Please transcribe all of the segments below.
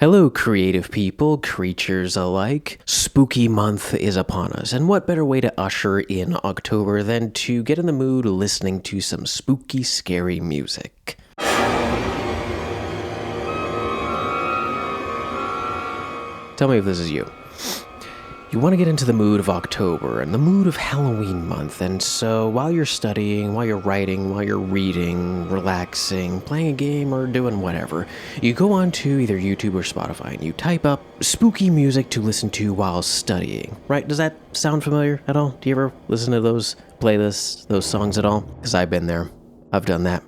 Hello, creative people, creatures alike. Spooky month is upon us, and what better way to usher in October than to get in the mood listening to some spooky, scary music. Tell me if this is you. You want to get into the mood of October and the mood of Halloween month, and so while you're studying, while you're writing, while you're reading, relaxing, playing a game, or doing whatever, you go on to either YouTube or Spotify and you type up spooky music to listen to while studying, right? Does that sound familiar at all? Do you ever listen to those playlists, those songs at all? Because I've been there. I've done that.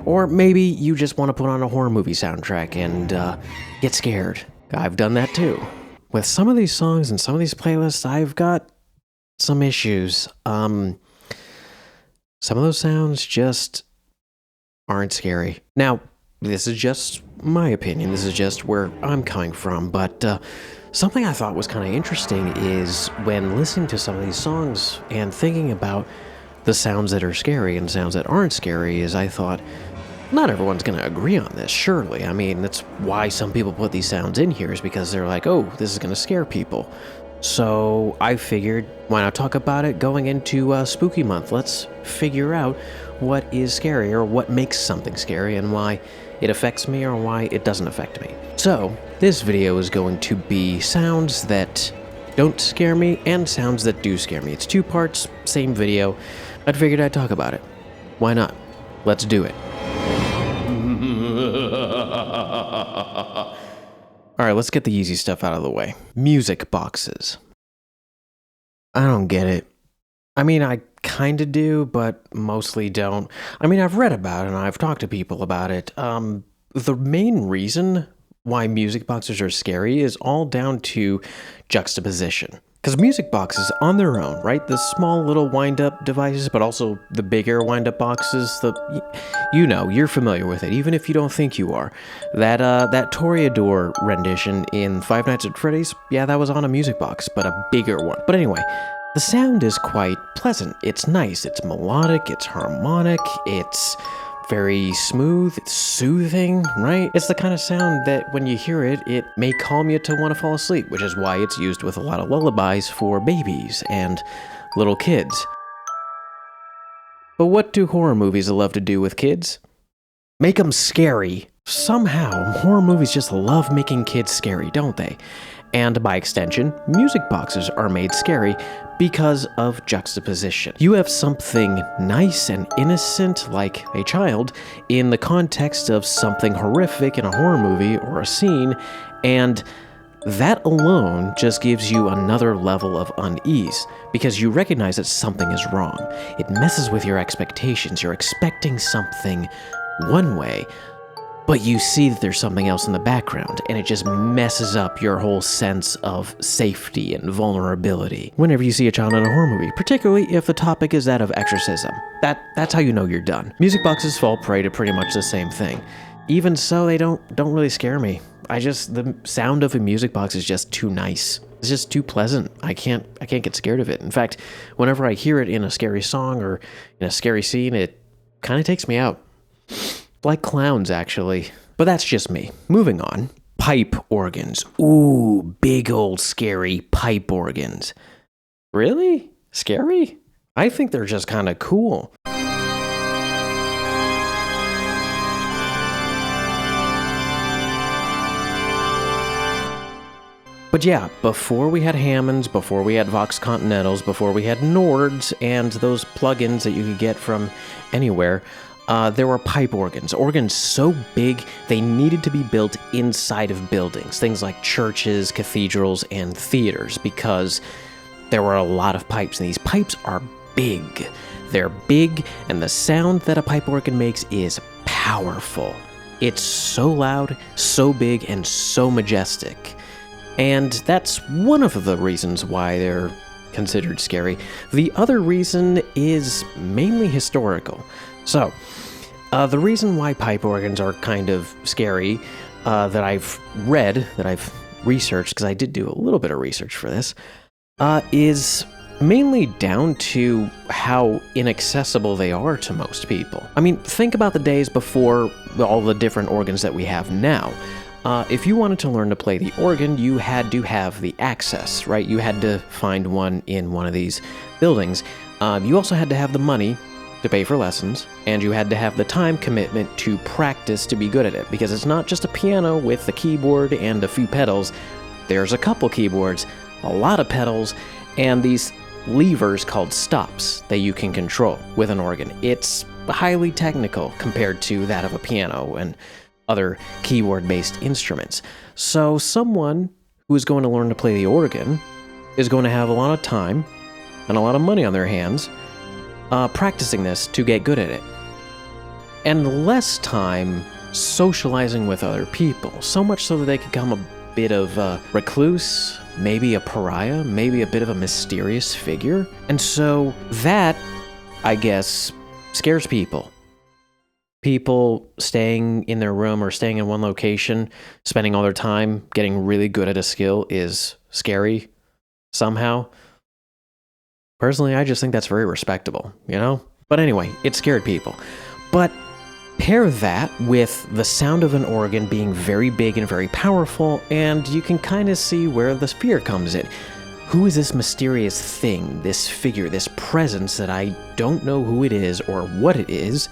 Or maybe you just want to put on a horror movie soundtrack and get scared. I've done that too. With some of these songs and some of these playlists, I've got some issues. Some of those sounds just aren't scary. Now, this is just my opinion. This is just where I'm coming from. But something I thought was kind of interesting is when listening to some of these songs and thinking about the sounds that are scary and sounds that aren't scary, is I thought, not everyone's going to agree on this, surely. I mean, that's why some people put these sounds in here, is because they're like, oh, this is going to scare people. So I figured, why not talk about it going into Spooky Month? Let's figure out what is scary, or what makes something scary, and why it affects me or why it doesn't affect me. So this video is going to be sounds that don't scare me and sounds that do scare me. It's 2 parts, same video. I figured I'd talk about it. Why not? Let's do it. Alright, let's get the easy stuff out of the way. Music boxes. I don't get it. I mean, I kinda do, but mostly don't. I mean, I've read about it and I've talked to people about it. The main reason why music boxes are scary is all down to juxtaposition. Because music boxes on their own, right? The small little wind-up devices, but also the bigger wind-up boxes, you're familiar with it, even if you don't think you are. That Toreador rendition in Five Nights at Freddy's, yeah, that was on a music box, but a bigger one. But anyway, the sound is quite pleasant. It's nice, it's melodic, it's harmonic, it's very smooth, it's soothing, right? It's the kind of sound that when you hear it, it may calm you to want to fall asleep, which is why it's used with a lot of lullabies for babies and little kids. But what do horror movies love to do with kids? Make them scary. Somehow, horror movies just love making kids scary, don't they? And by extension, music boxes are made scary because of juxtaposition. You have something nice and innocent, like a child, in the context of something horrific in a horror movie or a scene, and that alone just gives you another level of unease, because you recognize that something is wrong. It messes with your expectations. You're expecting something one way, but you see that there's something else in the background, and it just messes up your whole sense of safety and vulnerability whenever you see a child in a horror movie, particularly if the topic is that of exorcism. That's how you know you're done. Music boxes fall prey to pretty much the same thing. Even so, they don't really scare me. The sound of a music box is just too nice. It's just too pleasant. I can't get scared of it. In fact, whenever I hear it in a scary song or in a scary scene, it kind of takes me out. Like clowns, actually. But that's just me. Moving on. Pipe organs. Ooh, big old scary pipe organs. Really? Scary? I think they're just kind of cool. But yeah, before we had Hammonds, before we had Vox Continentals, before we had Nords, and those plugins that you could get from anywhere, there were pipe organs. Organs so big, they needed to be built inside of buildings. Things like churches, cathedrals, and theaters, because there were a lot of pipes, and these pipes are big. They're big, and the sound that a pipe organ makes is powerful. It's so loud, so big, and so majestic. And that's one of the reasons why they're considered scary. The other reason is mainly historical. So, the reason why pipe organs are kind of scary, that I've read, that I've researched, because I did do a little bit of research for this, is mainly down to how inaccessible they are to most people. I mean, think about the days before all the different organs that we have now. If you wanted to learn to play the organ, you had to have the access, right? You had to find one in one of these buildings. You also had to have the money to pay for lessons, and you had to have the time commitment to practice to be good at it, because it's not just a piano with a keyboard and a few pedals. There's a couple keyboards, a lot of pedals, and these levers called stops that you can control with an organ. It's highly technical compared to that of a piano and other keyboard-based instruments. So someone who is going to learn to play the organ is going to have a lot of time and a lot of money on their hands practicing this to get good at it. And less time socializing with other people, so much so that they could become a bit of a recluse, maybe a pariah, maybe a bit of a mysterious figure. And so that, I guess, scares people. People staying in their room or staying in one location, spending all their time getting really good at a skill is scary somehow. Personally, I just think that's very respectable, you know? But anyway, it scared people. But pair that with the sound of an organ being very big and very powerful, and you can kind of see where the fear comes in. Who is this mysterious thing, this figure, this presence that I don't know who it is or what it is,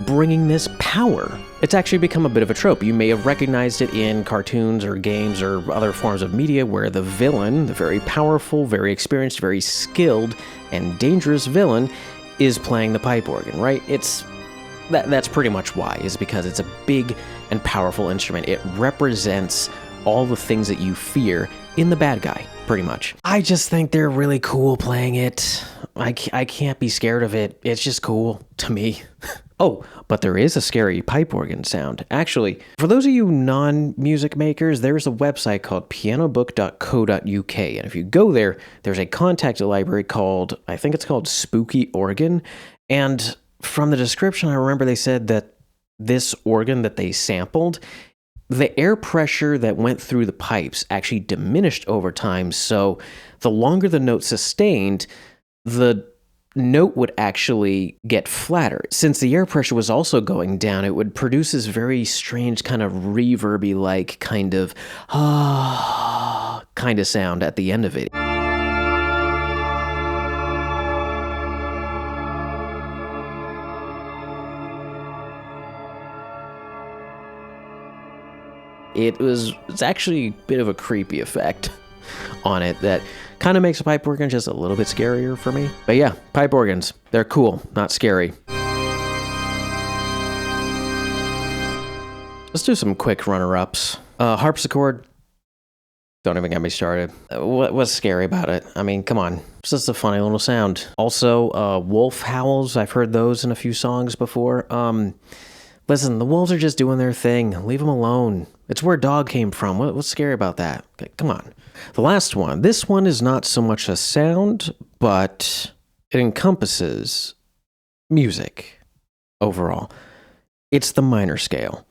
bringing this power? It's actually become a bit of a trope. You may have recognized it in cartoons or games or other forms of media where the villain, the very powerful, very experienced, very skilled, and dangerous villain is playing the pipe organ, right? That's pretty much why, is because it's a big and powerful instrument. It represents all the things that you fear in the bad guy, pretty much. I just think they're really cool playing it. I can't be scared of it. It's just cool to me. Oh, but there is a scary pipe organ sound. Actually, for those of you non-music makers, there's a website called pianobook.co.uk. And if you go there, there's a contact library called, I think it's called Spooky Organ. And from the description, I remember they said that this organ that they sampled, the air pressure that went through the pipes actually diminished over time. So the longer the note sustained, the note would actually get flatter. Since the air pressure was also going down, it would produce this very strange kind of reverby-like kind of kind of sound at the end of it. It's actually a bit of a creepy effect on it that kind of makes a pipe organ just a little bit scarier for me. But yeah, pipe organs, they're cool, not scary. Let's do some quick runner-ups. Harpsichord, don't even get me started. What's scary about it? I mean, come on. It's just a funny little sound. Also, wolf howls, I've heard those in a few songs before. Listen, the wolves are just doing their thing. Leave them alone. It's where dog came from. What's scary about that? Okay, come on. The last one. This one is not so much a sound, but it encompasses music overall. It's the minor scale.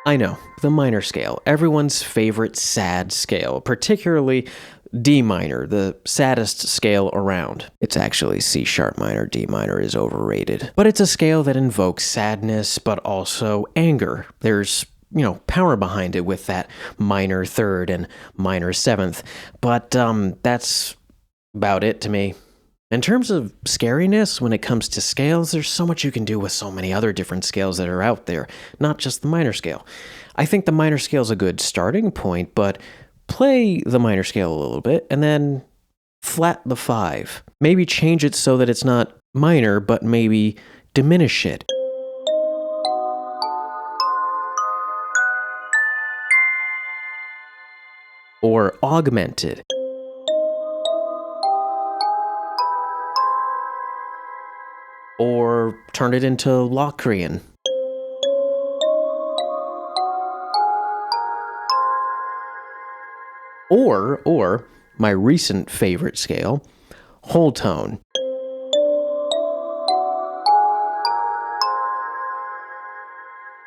I know, the minor scale. Everyone's favorite sad scale, particularly D minor, the saddest scale around. It's actually C sharp minor. D minor is overrated. But it's a scale that invokes sadness, but also anger. There's, power behind it with that minor third and minor seventh. But that's about it to me. In terms of scariness, when it comes to scales, there's so much you can do with so many other different scales that are out there, not just the minor scale. I think the minor scale is a good starting point, but play the minor scale a little bit and then flat the 5. Maybe change it so that it's not minor, but maybe diminish it. Or augment it. Or turn it into Locrian. Or my recent favorite scale, whole tone.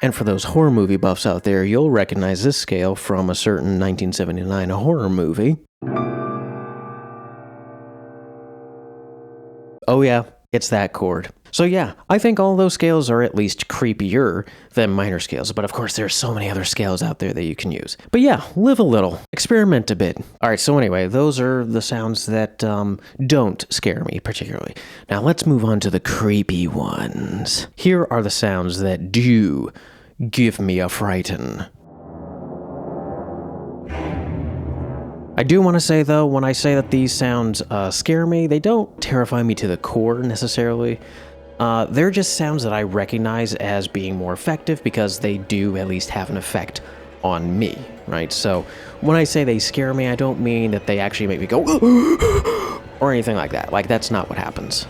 And for those horror movie buffs out there, you'll recognize this scale from a certain 1979 horror movie. Oh yeah, it's that chord. So yeah, I think all those scales are at least creepier than minor scales, but of course there are so many other scales out there that you can use. But yeah, live a little, experiment a bit. All right, so anyway, those are the sounds that don't scare me particularly. Now let's move on to the creepy ones. Here are the sounds that do give me a frighten. I do want to say, though, when I say that these sounds scare me, they don't terrify me to the core necessarily. They're just sounds that I recognize as being more effective because they do at least have an effect on me, right? So when I say they scare me, I don't mean that they actually make me go or anything like that. Like, that's not what happens.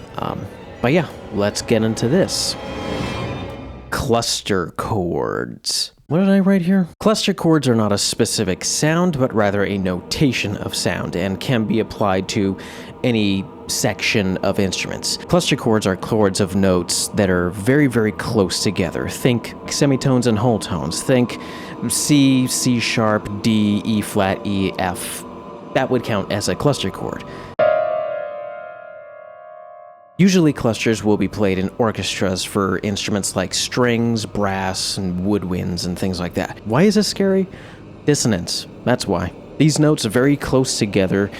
But yeah, let's get into this. Cluster chords. What did I write here? Cluster chords are not a specific sound, but rather a notation of sound and can be applied to any section of instruments. Cluster chords are chords of notes that are very, very close together. Think semitones and whole tones. Think C, C sharp, D, E flat, E, F. That would count as a cluster chord. Usually clusters will be played in orchestras for instruments like strings, brass, and woodwinds and things like that. Why is this scary? Dissonance, that's why. These notes are very close together,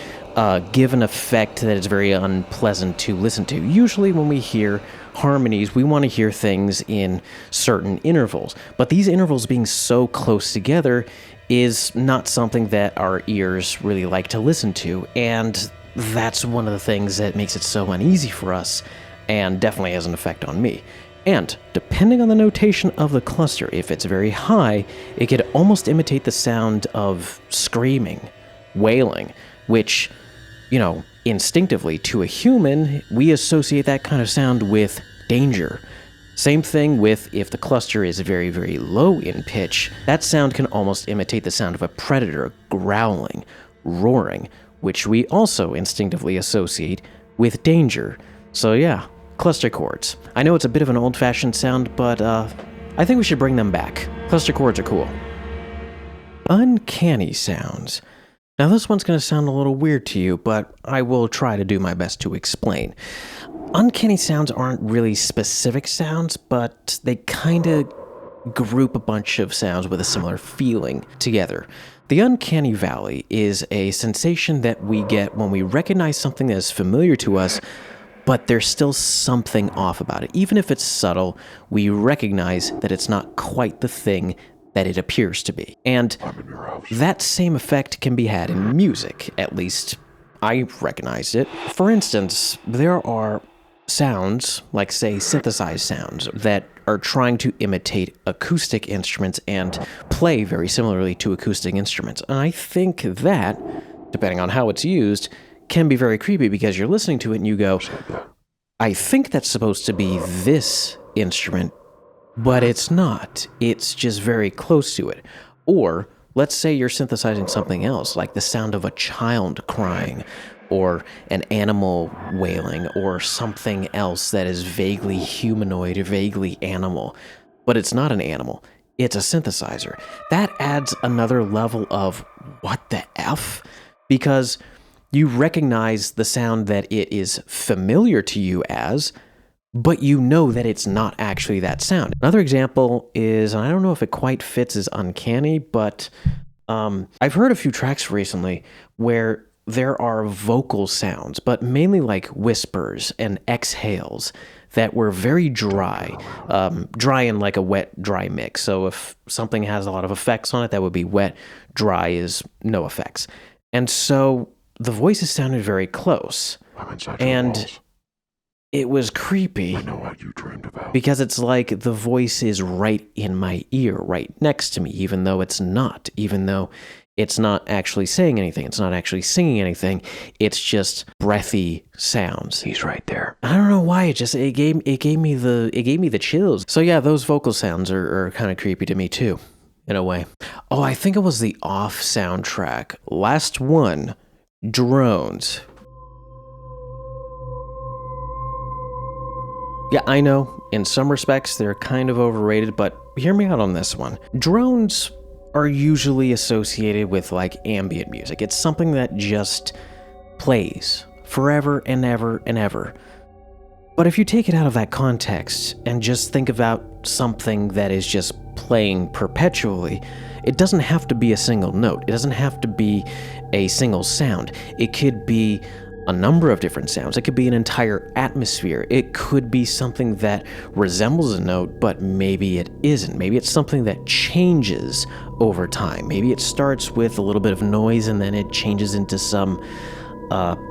give an effect that is very unpleasant to listen to. Usually when we hear harmonies, we want to hear things in certain intervals, but these intervals being so close together is not something that our ears really like to listen to, and that's one of the things that makes it so uneasy for us, and definitely has an effect on me. And depending on the notation of the cluster, if it's very high, it could almost imitate the sound of screaming, wailing, which, instinctively to a human, we associate that kind of sound with danger. Same thing with if the cluster is very, very low in pitch, that sound can almost imitate the sound of a predator growling, roaring, which we also instinctively associate with danger. So yeah, cluster chords. I know it's a bit of an old-fashioned sound, but I think we should bring them back. Cluster chords are cool. Uncanny sounds. Now this one's going to sound a little weird to you, but I will try to do my best to explain. Uncanny sounds aren't really specific sounds, but they kind of group a bunch of sounds with a similar feeling together. The uncanny valley is a sensation that we get when we recognize something that is familiar to us, but there's still something off about it. Even if it's subtle, we recognize that it's not quite the thing that it appears to be. And that same effect can be had in music. At least I recognized it. For instance, there are sounds, like say synthesized sounds, that are trying to imitate acoustic instruments and play very similarly to acoustic instruments. And I think that, depending on how it's used, can be very creepy because you're listening to it and you go, I think that's supposed to be this instrument, but it's not. It's just very close to it. Or let's say you're synthesizing something else, like the sound of a child crying, or an animal wailing, or something else that is vaguely humanoid or vaguely animal. But it's not an animal, it's a synthesizer. That adds another level of what the F? Because you recognize the sound that it is familiar to you as, but you know that it's not actually that sound. Another example is, and I don't know if it quite fits as uncanny, but I've heard a few tracks recently where there are vocal sounds, but mainly like whispers and exhales that were very dry, dry in like a wet, dry mix. So if something has a lot of effects on it, that would be wet. Dry is no effects. And so the voices sounded very close. And it was creepy. I know what you dreamed about. Because it's like the voice is right in my ear, right next to me, even though it's not. Even though it's not actually saying anything. It's not actually singing anything. It's just breathy sounds. He's right there. I don't know why. It gave me the chills. So yeah, those vocal sounds are kind of creepy to me too, in a way. Oh, I think it was the Off soundtrack. Last one, drones. Yeah, I know, in some respects, they're kind of overrated, but hear me out on this one. Drones are usually associated with like ambient music. It's something that just plays forever and ever and ever. But if you take it out of that context and just think about something that is just playing perpetually, it doesn't have to be a single note. It doesn't have to be a single sound. It could be a number of different sounds. It could be an entire atmosphere. It could be something that resembles a note, but maybe it isn't. Maybe it's something that changes over time. Maybe it starts with a little bit of noise and then it changes into some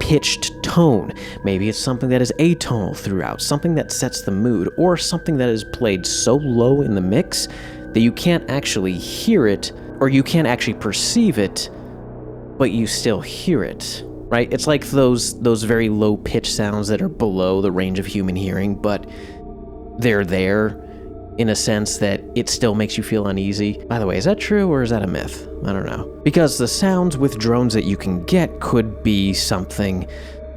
pitched tone. Maybe it's something that is atonal throughout, something that sets the mood, or something that is played so low in the mix that you can't actually hear it, or you can't actually perceive it, but you still hear it, right? It's like those very low-pitched sounds that are below the range of human hearing, but they're there in a sense that it still makes you feel uneasy. By the way, is that true or is that a myth? I don't know. Because the sounds with drones that you can get could be something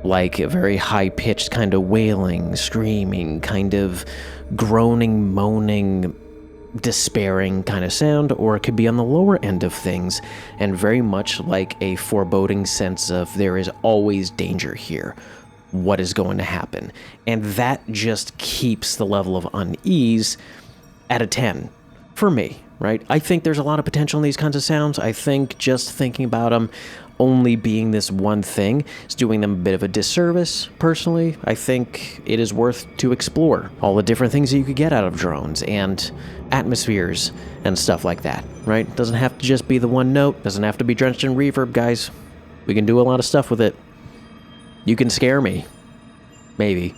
like a very high-pitched kind of wailing, screaming, kind of groaning, moaning, despairing kind of sound, or it could be on the lower end of things and very much like a foreboding sense of there is always danger here. What is going to happen? And that just keeps the level of unease at a 10 for me, right? I think there's a lot of potential in these kinds of sounds. I think just thinking about them only being this one thing is doing them a bit of a disservice, personally. I think it is worth to explore all the different things that you could get out of drones and atmospheres and stuff like that, right? It doesn't have to just be the one note. Doesn't have to be drenched in reverb, guys. We can do a lot of stuff with it. You can scare me. Maybe.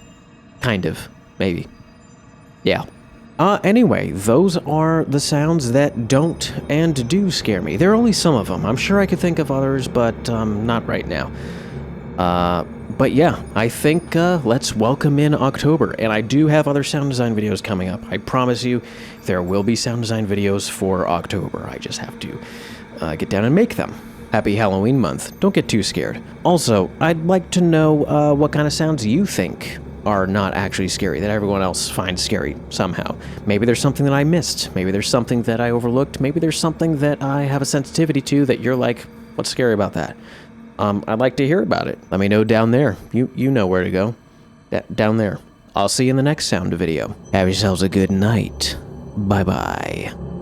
Kind of. Maybe. Yeah. Anyway, those are the sounds that don't and do scare me. There are only some of them. I'm sure I could think of others, but not right now. But yeah, I think let's welcome in October. And I do have other sound design videos coming up. I promise you, there will be sound design videos for October. I just have to get down and make them. Happy Halloween month. Don't get too scared. Also, I'd like to know what kind of sounds you think are not actually scary, that everyone else finds scary somehow. Maybe there's something that I missed. Maybe there's something that I overlooked. Maybe there's something that I have a sensitivity to that you're like, what's scary about that? I'd like to hear about it. Let me know down there. You know where to go. Down there. I'll see you in the next sound video. Have yourselves a good night. Bye-bye.